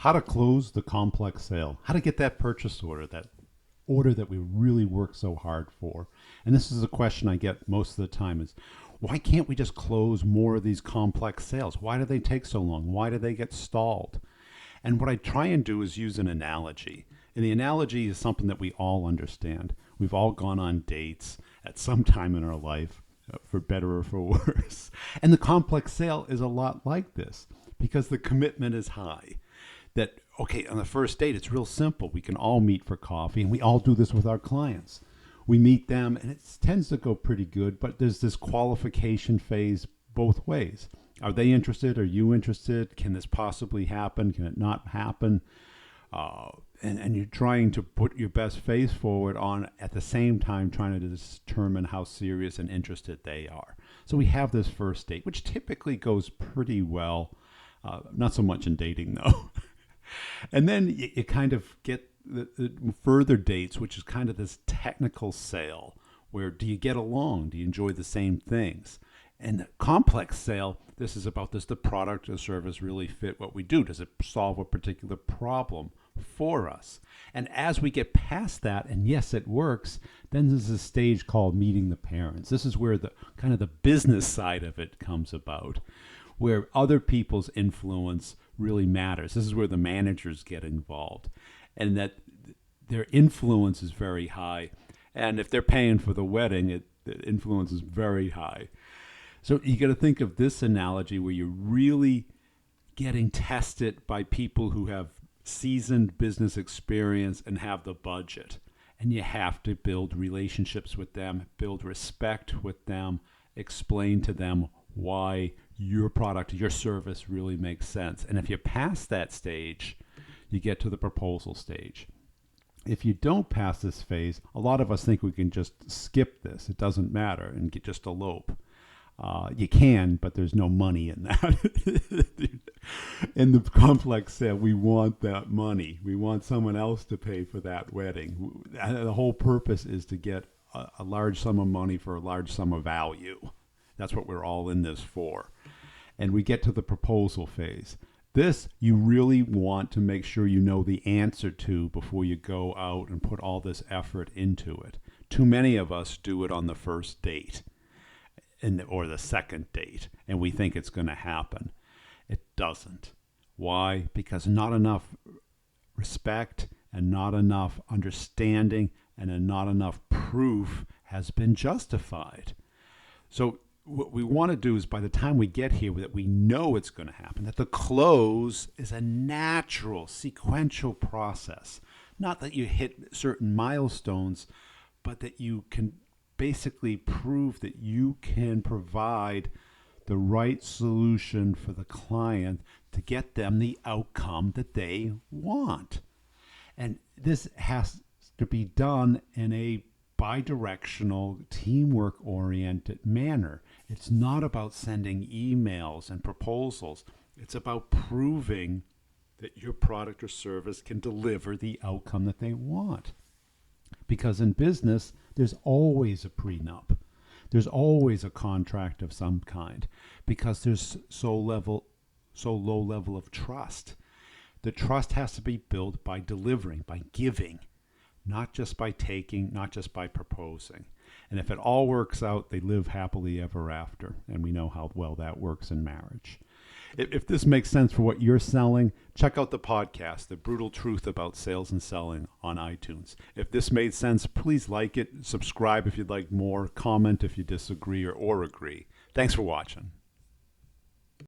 How to close the complex sale, how to get that purchase order, that order that we really work so hard for. And this is a question I get most of the time is, why can't we just close more of these complex sales? Why do they take so long? Why do they get stalled? And what I try and do is use an analogy. And the analogy is something that we all understand. We've all gone on dates at some time in our life, for better or for worse. And the complex sale is a lot like this because the commitment is high. That, okay, on the first date, it's real simple. We can all meet for coffee, and we all do this with our clients. We meet them, and it tends to go pretty good, but there's this qualification phase both ways. Are they interested? Are you interested? Can this possibly happen? Can it not happen? And you're trying to put your best face forward on, at the same time, trying to determine how serious and interested they are. So we have this first date, which typically goes pretty well. Not so much in dating, though. And then you kind of get the further dates, which is kind of this technical sale, where do you get along? Do you enjoy the same things? And the complex sale, this is about, does the product or service really fit what we do? Does it solve a particular problem for us? And as we get past that, and yes, it works, then there's a stage called meeting the parents. This is where the kind of the business side of it comes about, where other people's influence really matters. This is where the managers get involved, and that their influence is very high. And if they're paying for the wedding, the influence is very high. So you got to think of this analogy where you're really getting tested by people who have seasoned business experience and have the budget. And you have to build relationships with them, build respect with them, explain to them why your product, your service really makes sense. And if you pass that stage, you get to the proposal stage. If you don't pass this phase, a lot of us think we can just skip this. It doesn't matter and just elope. You can, but there's no money in that. In the complex sale, we want that money. We want someone else to pay for that wedding. The whole purpose is to get a large sum of money for a large sum of value. That's what we're all in this for. And we get to the proposal phase. This you really want to make sure you know the answer to before you go out and put all this effort into it. Too many of us do it on the first date or the second date, and we think it's going to happen. It doesn't. Why? Because not enough respect and not enough understanding and not enough proof has been justified. So what we want to do is, by the time we get here, that we know it's going to happen, that the close is a natural, sequential process. Not that you hit certain milestones, but that you can basically prove that you can provide the right solution for the client to get them the outcome that they want. And this has to be done in a bidirectional, teamwork-oriented manner. It's not about sending emails and proposals. It's about proving that your product or service can deliver the outcome that they want. Because in business, there's always a prenup. There's always a contract of some kind, because there's so low level of trust. The trust has to be built by delivering, by giving, not just by taking, not just by proposing. And if it all works out, they live happily ever after. And we know how well that works in marriage. If this makes sense for what you're selling, check out the podcast, The Brutal Truth About Sales and Selling, on iTunes. If this made sense, please like it, subscribe if you'd like more, comment if you disagree or agree. Thanks for watching.